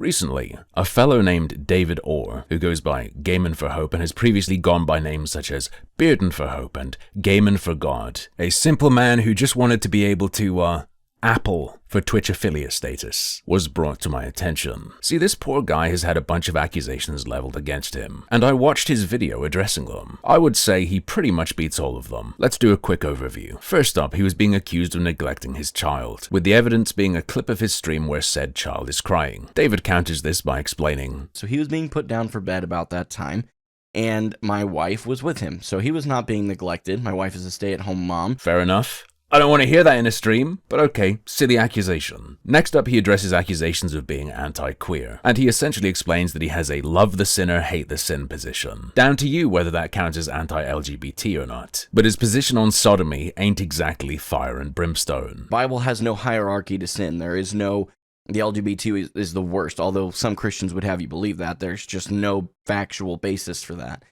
Recently, a fellow named David Orr, who goes by Gaiman for Hope and has previously gone by names such as Bearden for Hope and Gaiman for God, a simple man who just wanted to be able to, Apple for Twitch affiliate status, was brought to my attention. See, this poor guy has had a bunch of accusations leveled against him, and I watched his video addressing them. I would say he pretty much beats all of them. Let's do a quick overview. First up, he was being accused of neglecting his child, with the evidence being a clip of his stream where said child is crying. David counters this by explaining, So he was being put down for bed about that time, and my wife was with him, so he was not being neglected. My wife is a stay-at-home mom. Fair enough. I don't want to hear that in a stream, but okay, silly accusation. Next up, he addresses accusations of being anti-queer, and he essentially explains that he has a love the sinner, hate the sin position. Down to you whether that counts as anti-LGBT or not. But his position on sodomy ain't exactly fire and brimstone. Bible has no hierarchy to sin. There is no, the LGBT is the worst, although some Christians would have you believe that. There's just no factual basis for that.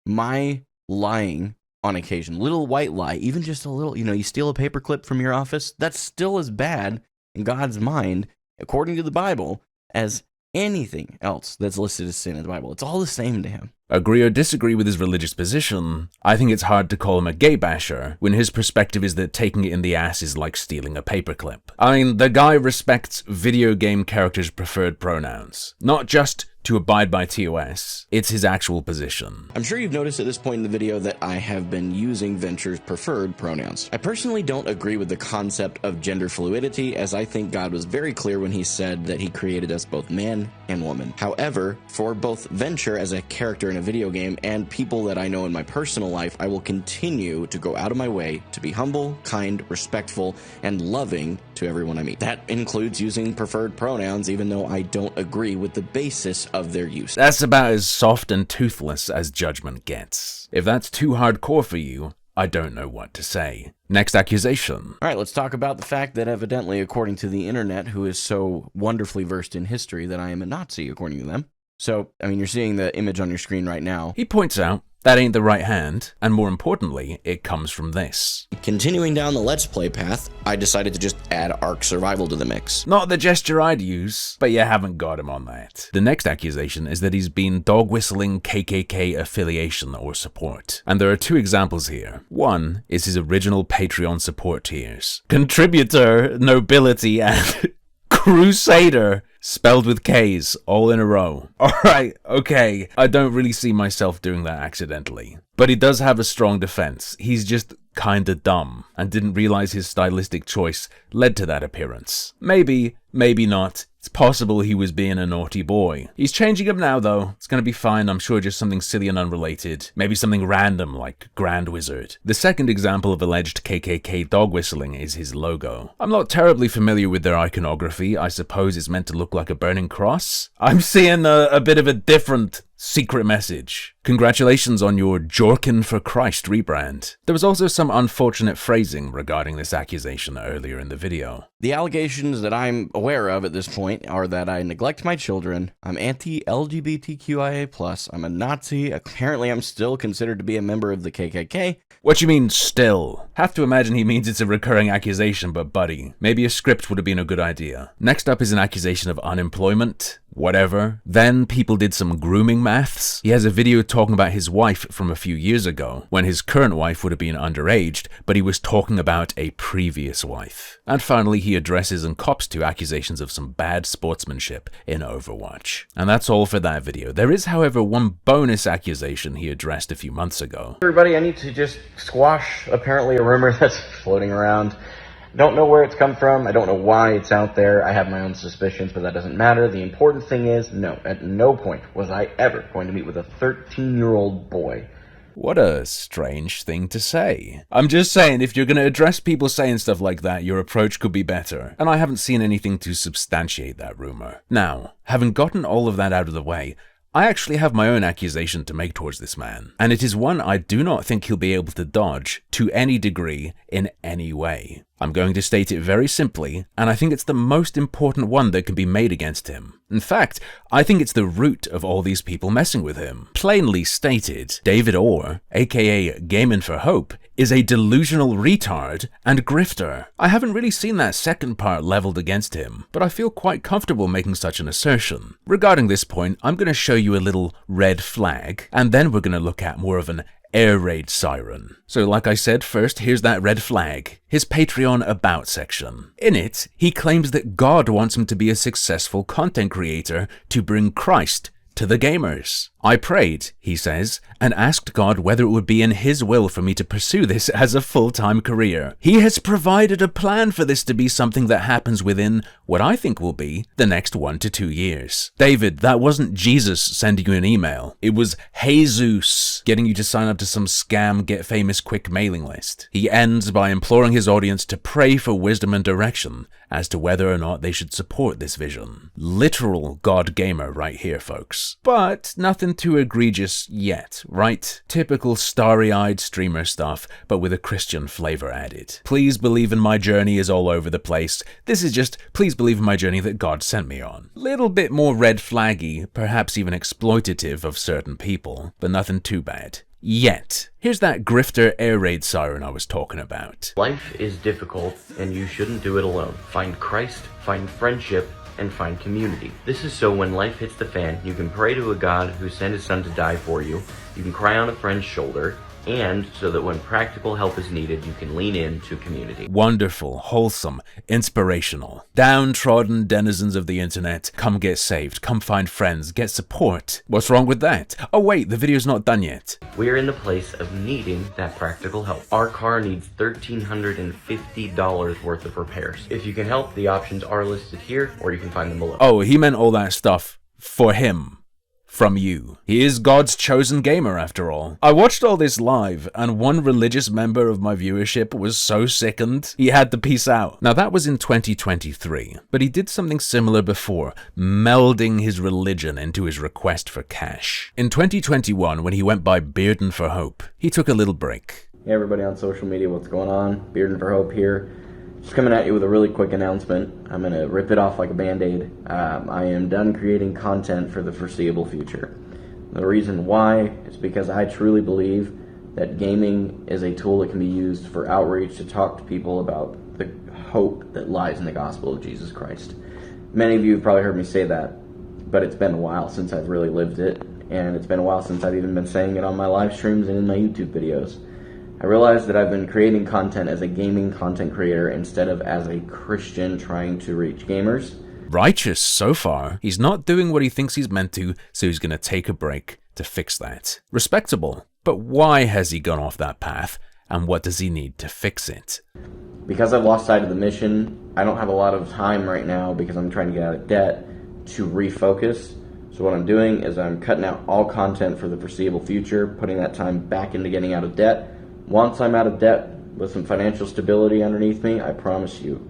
My lying on occasion, little white lie, even just a little, you steal a paperclip from your office, that's still as bad in God's mind, according to the Bible, as anything else that's listed as sin in the Bible. It's all the same to him. Agree or disagree with his religious position, I think it's hard to call him a gay basher when his perspective is that taking it in the ass is like stealing a paperclip. I mean, the guy respects video game characters' preferred pronouns, not just to abide by TOS, it's his actual position. I'm sure you've noticed at this point in the video that I have been using Venture's preferred pronouns. I personally don't agree with the concept of gender fluidity, as I think God was very clear when he said that he created us both man and woman. However, for both Venture as a character in a video game and people that I know in my personal life, I will continue to go out of my way to be humble, kind, respectful, and loving to everyone I meet. That includes using preferred pronouns, even though I don't agree with the basis of their use. That's about as soft and toothless as judgment gets. If that's too hardcore for you, I don't know what to say. Next accusation. All right, let's talk about the fact that evidently, according to the internet, who is so wonderfully versed in history, that I am a Nazi, according to them. So, I mean, you're seeing the image on your screen right now. He points out that ain't the right hand, and more importantly, it comes from this. Continuing down the Let's Play path, I decided to just add Ark Survival to the mix. Not the gesture I'd use, but you haven't got him on that. The next accusation is that he's been dog-whistling KKK affiliation or support. And there are two examples here. One is his original Patreon support tiers. Contributor, nobility, and Crusader, spelled with K's, all in a row. Alright, okay, I don't really see myself doing that accidentally. But he does have a strong defense. He's just kinda dumb, and didn't realize his stylistic choice led to that appearance. Maybe, maybe not. It's possible he was being a naughty boy. He's changing up now though. It's gonna be fine, I'm sure, just something silly and unrelated. Maybe something random like Grand Wizard. The second example of alleged KKK dog whistling is his logo. I'm not terribly familiar with their iconography. I suppose it's meant to look like a burning cross. I'm seeing a bit of a different secret message. Congratulations on your Jorkin for Christ rebrand. There was also some unfortunate phrasing regarding this accusation earlier in the video. The allegations that I'm aware of at this point are that I neglect my children, I'm anti-LGBTQIA+, I'm a Nazi, apparently I'm still considered to be a member of the KKK. What you mean, still? Have to imagine he means it's a recurring accusation, but buddy, maybe a script would have been a good idea. Next up is an accusation of unemployment. Whatever. Then people did some grooming maths. He has a video talking about his wife from a few years ago, when his current wife would have been underaged, but he was talking about a previous wife. And finally, he addresses and cops to accusations of some bad sportsmanship in Overwatch. And that's all for that video. There is, however, one bonus accusation he addressed a few months ago. Everybody, I need to just squash apparently a rumor that's floating around. Don't know where it's come from. I don't know why it's out there. I have my own suspicions, but that doesn't matter. The important thing is, no, at no point was I ever going to meet with a 13-year-old boy. What a strange thing to say. I'm just saying, if you're going to address people saying stuff like that, your approach could be better. And I haven't seen anything to substantiate that rumor. Now, having gotten all of that out of the way, I actually have my own accusation to make towards this man, and it is one I do not think he'll be able to dodge to any degree in any way. I'm going to state it very simply, and I think it's the most important one that can be made against him. In fact, I think it's the root of all these people messing with him. Plainly stated, David Orr, aka Gaming for Hope, is a delusional retard and grifter. I haven't really seen that second part leveled against him, but I feel quite comfortable making such an assertion. Regarding this point, I'm going to show you a little red flag, and then we're going to look at more of an air raid siren. So like I said, first here's that red flag, his Patreon About section. In it, he claims that God wants him to be a successful content creator to bring Christ to the gamers. I prayed, he says, and asked God whether it would be in his will for me to pursue this as a full-time career. He has provided a plan for this to be something that happens within what I think will be the next 1 to 2 years. David, that wasn't Jesus sending you an email. It was Jesus getting you to sign up to some scam get famous quick mailing list. He ends by imploring his audience to pray for wisdom and direction as to whether or not they should support this vision. Literal God gamer right here, folks. But nothing too egregious yet, right? Typical starry-eyed streamer stuff, but with a Christian flavor added. Please believe in my journey is all over the place. This is just, please believe in my journey that God sent me on. Little bit more red flaggy, perhaps even exploitative of certain people, but nothing too bad. Yet. Here's that grifter air raid siren I was talking about. Life is difficult, and you shouldn't do it alone. Find Christ, find friendship, and find community. This is so when life hits the fan, you can pray to a God who sent his son to die for you, you can cry on a friend's shoulder, and so that when practical help is needed, you can lean into community. Wonderful, wholesome, inspirational. Downtrodden denizens of the internet, come get saved, come find friends, get support. What's wrong with that? Oh wait, the video's not done yet. We are in the place of needing that practical help. Our car needs $1,350 worth of repairs. If you can help, the options are listed here, or you can find them below. Oh, he meant all that stuff for him. From you. He is God's chosen gamer after all. I watched all this live, and one religious member of my viewership was so sickened, he had to peace out. Now that was in 2023, but he did something similar before, melding his religion into his request for cash. In 2021, when he went by Bearden for Hope, he took a little break. Hey everybody on social media, what's going on? Bearden for Hope here. Just coming at you with a really quick announcement. I'm going to rip it off like a band-aid. I am done creating content for the foreseeable future. The reason why is because I truly believe that gaming is a tool that can be used for outreach to talk to people about the hope that lies in the gospel of Jesus Christ. Many of you have probably heard me say that, but it's been a while since I've really lived it, and it's been a while since I've even been saying it on my live streams and in my YouTube videos. I realized that I've been creating content as a gaming content creator instead of as a Christian trying to reach gamers. Righteous so far. He's not doing what he thinks he's meant to, so he's gonna take a break to fix that. Respectable. But why has he gone off that path, and what does he need to fix it? Because I've lost sight of the mission, I don't have a lot of time right now because I'm trying to get out of debt to refocus. So what I'm doing is I'm cutting out all content for the foreseeable future, putting that time back into getting out of debt. Once I'm out of debt with some financial stability underneath me, I promise you,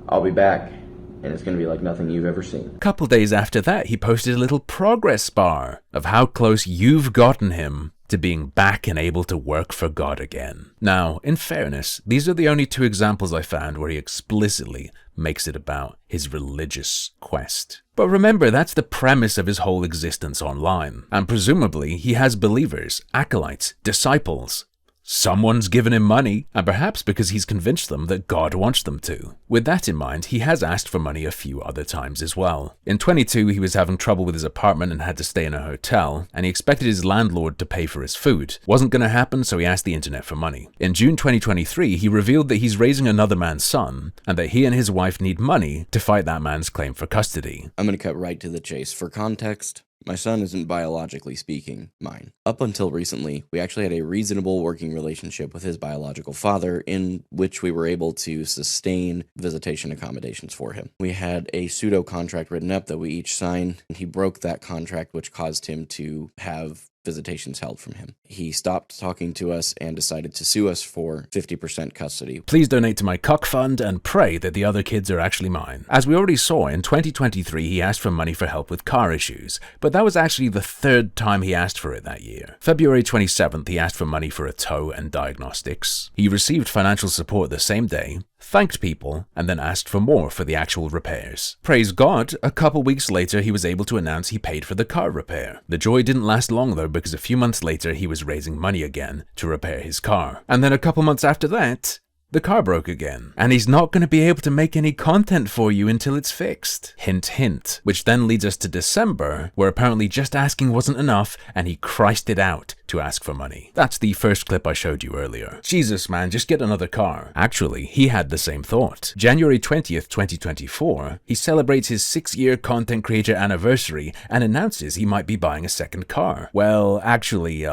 I'll be back, and it's going to be like nothing you've ever seen. A couple days after that, he posted a little progress bar of how close you've gotten him to being back and able to work for God again. Now, in fairness, these are the only 2 examples I found where he explicitly makes it about his religious quest. But remember, that's the premise of his whole existence online, and presumably he has believers, acolytes, disciples. Someone's given him money, and perhaps because he's convinced them that God wants them to. With that in mind, he has asked for money a few other times as well. In 22, he was having trouble with his apartment and had to stay in a hotel, and he expected his landlord to pay for his food. Wasn't gonna happen, so he asked the internet for money. In June 2023, he revealed that he's raising another man's son, and that he and his wife need money to fight that man's claim for custody. I'm going to cut right to the chase. For context, my son isn't biologically speaking mine. Up until recently, we actually had a reasonable working relationship with his biological father in which we were able to sustain visitation accommodations for him. We had a pseudo contract written up that we each signed, and he broke that contract, which caused him to have visitations held from him. He stopped talking to us and decided to sue us for 50% custody. Please donate to my cuck fund and pray that the other kids are actually mine. As we already saw, in 2023 he asked for money for help with car issues, but that was actually the 3rd time he asked for it that year. February 27th he asked for money for a tow and diagnostics. He received financial support the same day. thanked people, and then asked for more for the actual repairs. Praise God, a couple weeks later he was able to announce he paid for the car repair. The joy didn't last long though, because a few months later he was raising money again to repair his car. And then a couple months after that, the car broke again, and he's not going to be able to make any content for you until it's fixed. Hint, hint. Which then leads us to December, where apparently just asking wasn't enough, and he Christed it out to ask for money. That's the first clip I showed you earlier. Jesus, man, just get another car. Actually, he had the same thought. January 20th, 2024, he celebrates his 6-year content creator anniversary and announces he might be buying a second car. Well, actually,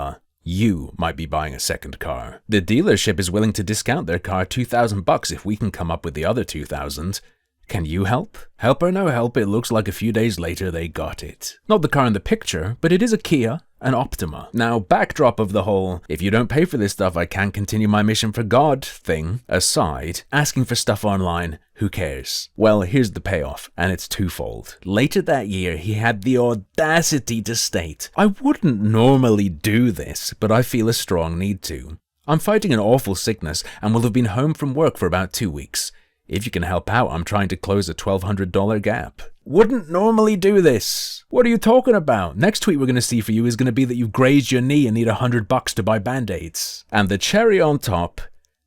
you might be buying a second car. The dealership is willing to discount their car $2,000 if we can come up with the other $2,000. Can you help? Help or no help, it looks like a few days later they got it. Not the car in the picture, but it is a Kia, an Optima. Now, backdrop of the whole, if you don't pay for this stuff, I can't continue my mission for God thing aside, asking for stuff online, who cares? Well, here's the payoff, and it's twofold. Later that year, he had the audacity to state, I wouldn't normally do this, but I feel a strong need to. I'm fighting an awful sickness and will have been home from work for about 2 weeks. If you can help out, I'm trying to close a $1,200 gap. Wouldn't normally do this. What are you talking about? Next tweet we're going to see for you is going to be that you grazed your knee and need $100 to buy band-aids. And the cherry on top,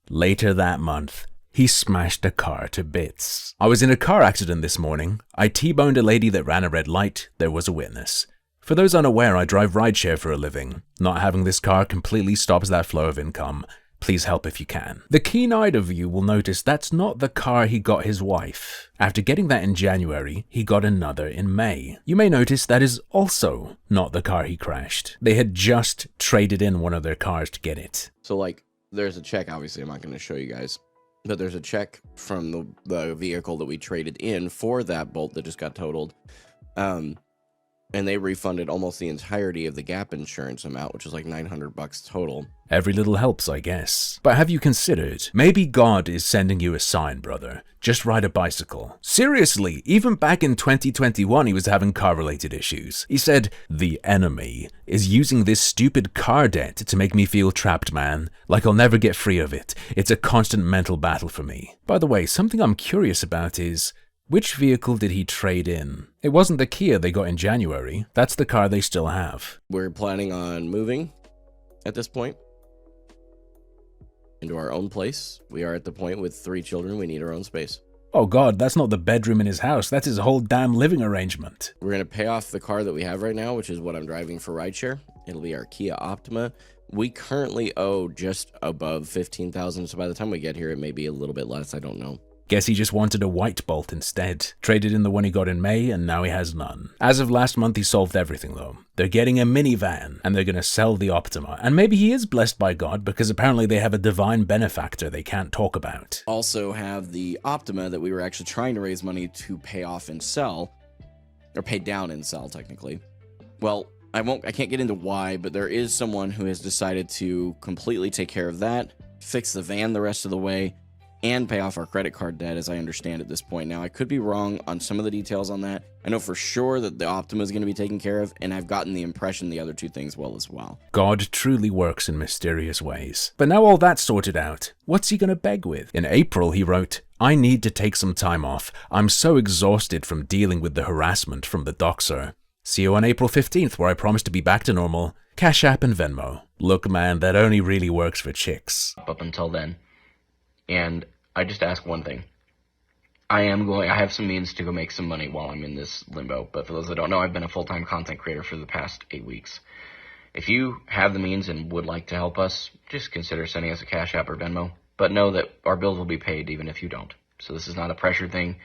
later that month, he smashed a car to bits. I was in a car accident this morning. I T-boned a lady that ran a red light. There was a witness. For those unaware, I drive rideshare for a living. Not having this car completely stops that flow of income. Please help if you can. The keen-eyed of you will notice that's not the car he got his wife. After getting that in January, he got another in May. You may notice that is also not the car he crashed. They had just traded in one of their cars to get it. So, like, there's a check, obviously I'm not going to show you guys, but there's a check from the vehicle that we traded in for that Bolt that just got totaled. And they refunded almost the entirety of the gap insurance amount, which is like $900 total. Every little helps, I guess. But have you considered, maybe God is sending you a sign, brother. Just ride a bicycle. Seriously, even back in 2021, he was having car-related issues. He said, the enemy is using this stupid car debt to make me feel trapped, man. Like I'll never get free of it. It's a constant mental battle for me. By the way, something I'm curious about is, which vehicle did he trade in? It wasn't the Kia they got in January. That's the car they still have. We're planning on moving at this point into our own place. We are at the point with 3 children. We need our own space. Oh God, that's not the bedroom in his house. That's his whole damn living arrangement. We're going to pay off the car that we have right now, which is what I'm driving for rideshare. It'll be our Kia Optima. We currently owe just above $15,000. So by the time we get here, it may be a little bit less. I don't know. Guess he just wanted a white Bolt instead. Traded in the one he got in May, and now he has none. As of last month, he solved everything though. They're getting a minivan, and they're gonna sell the Optima. And maybe he is blessed by God, because apparently they have a divine benefactor they can't talk about. Also have the Optima that we were actually trying to raise money to pay off and sell, or pay down and sell technically. Well, I can't get into why, but there is someone who has decided to completely take care of that, fix the van the rest of the way, and pay off our credit card debt, as I understand at this point. Now, I could be wrong on some of the details on that. I know for sure that the Optima is going to be taken care of, and I've gotten the impression the other 2 things will as well. God truly works in mysterious ways. But now all that's sorted out, what's he going to beg with? In April, he wrote, I need to take some time off. I'm so exhausted from dealing with the harassment from the doxer. See you on April 15th, where I promise to be back to normal. Cash App and Venmo. Look, man, that only really works for chicks. Up until then. And I just ask one thing. I have some means to go make some money while I'm in this limbo, but for those that don't know, I've been a full-time content creator for the past 8 weeks. If you have the means and would like to help us, just consider sending us a Cash App or Venmo, but know that our bills will be paid even if you don't. So this is not a pressure thing.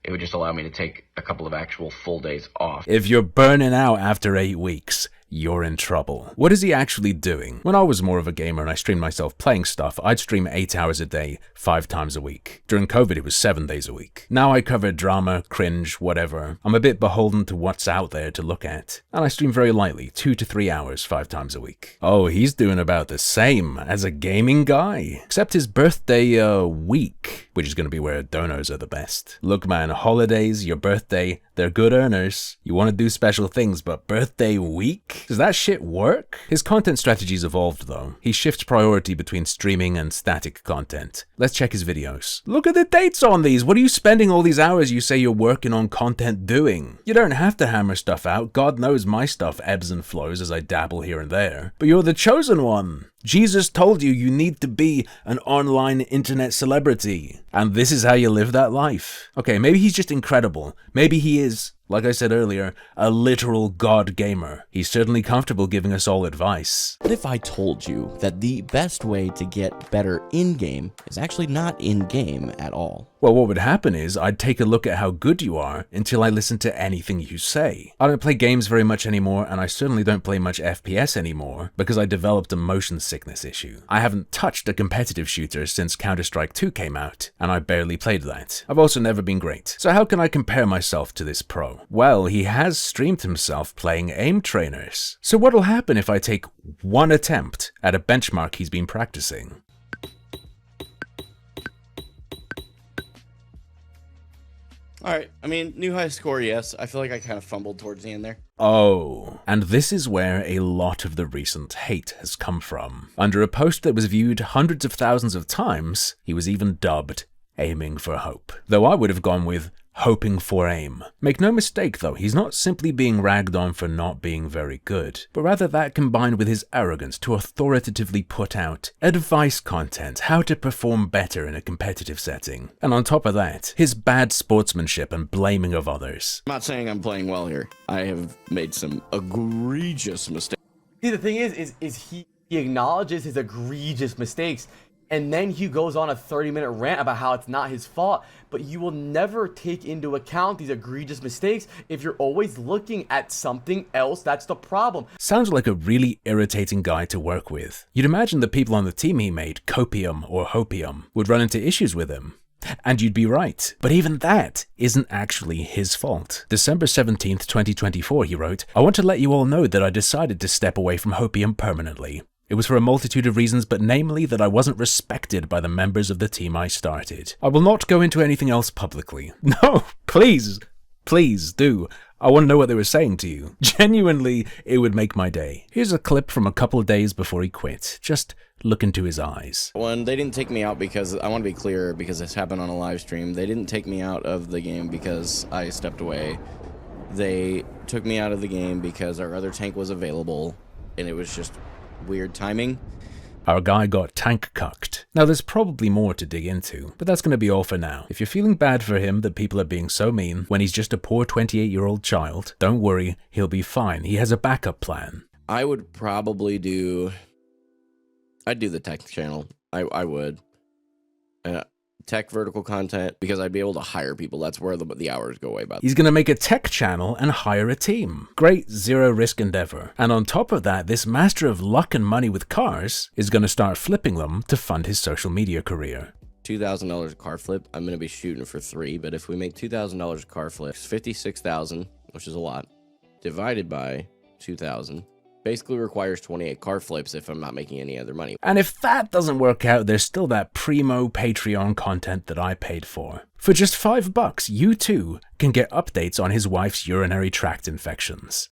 It would just allow me to take a couple of actual full days off. If you're burning out after 8 weeks, you're in trouble. What is he actually doing? When I was more of a gamer and I streamed myself playing stuff, I'd stream 8 hours a day, 5 times a week. During COVID, it was 7 days a week. Now I cover drama, cringe, whatever. I'm a bit beholden to what's out there to look at. And I stream very lightly, 2 to 3 hours, 5 times a week. Oh, he's doing about the same as a gaming guy. Except his birthday, week, which is going to be where donos are the best. Look, man, holidays, your birthday, they're good earners. You want to do special things, but birthday week? Does that shit work? His content strategy's evolved though. He shifts priority between streaming and static content. Let's check his videos. Look at the dates on these. What are you spending all these hours you say you're working on content doing? You don't have to hammer stuff out. God knows my stuff ebbs and flows as I dabble here and there. But you're the chosen one. Jesus told you you need to be an online internet celebrity. And this is how you live that life. Okay, maybe he's just incredible. Maybe he is, like I said earlier, a literal god gamer. He's certainly comfortable giving us all advice. What if I told you that the best way to get better in-game is actually not in-game at all? Well, what would happen is I'd take a look at how good you are until I listen to anything you say. I don't play games very much anymore, and I certainly don't play much FPS anymore because I developed a motion sickness issue. I haven't touched a competitive shooter since Counter-Strike 2 came out, and I barely played that. I've also never been great. So how can I compare myself to this pro? Well, he has streamed himself playing aim trainers. So what'll happen if I take one attempt at a benchmark he's been practicing? All right. I mean, new high score, yes. I feel like I kind of fumbled towards the end there. Oh, and this is where a lot of the recent hate has come from. Under a post that was viewed hundreds of thousands of times, he was even dubbed Aiming for Hope. Though I would have gone with hoping for aim. Make no mistake though, he's not simply being ragged on for not being very good, but rather that combined with his arrogance to authoritatively put out advice content, how to perform better in a competitive setting. And on top of that, his bad sportsmanship and blaming of others. I'm not saying I'm playing well here. I have made some egregious mistakes. See, the thing is he acknowledges his egregious mistakes, and then he goes on a 30-minute rant about how it's not his fault, but you will never take into account these egregious mistakes if you're always looking at something else. That's the problem. Sounds like a really irritating guy to work with. You'd imagine the people on the team he made, Copium or Hopium, would run into issues with him. And you'd be right. But even that isn't actually his fault. December 17th, 2024, he wrote, "I want to let you all know that I decided to step away from Hopium permanently. It was for a multitude of reasons, but namely that I wasn't respected by the members of the team I started. I will not go into anything else publicly." No, please do. I want to know what they were saying to you. Genuinely, it would make my day. Here's a clip from a couple of days before he quit. Just look into his eyes. When they didn't take me out because, I want to be clear, because this happened on a live stream, they didn't take me out of the game because I stepped away. They took me out of the game because our other tank was available, and it was just weird timing. Our guy got tank cucked. Now there's probably more to dig into, but that's going to be all for now. If you're feeling bad for him that people are being so mean when he's just a poor 28-year-old child, don't worry, he'll be fine. He has a backup plan. I would probably I'd do the tech channel. I would. Tech vertical content, because I'd be able to hire people. That's where the hours go away. He's going to make a tech channel and hire a team. Great zero-risk endeavor. And on top of that, this master of luck and money with cars is going to start flipping them to fund his social media career. $2,000 a car flip, I'm going to be shooting for 3, but if we make $2,000 a car flip, it's $56,000, which is a lot, divided by 2,000. Basically requires 28 car flips if I'm not making any other money. And if that doesn't work out, there's still that primo Patreon content that I paid for. For just $5, you too can get updates on his wife's urinary tract infections.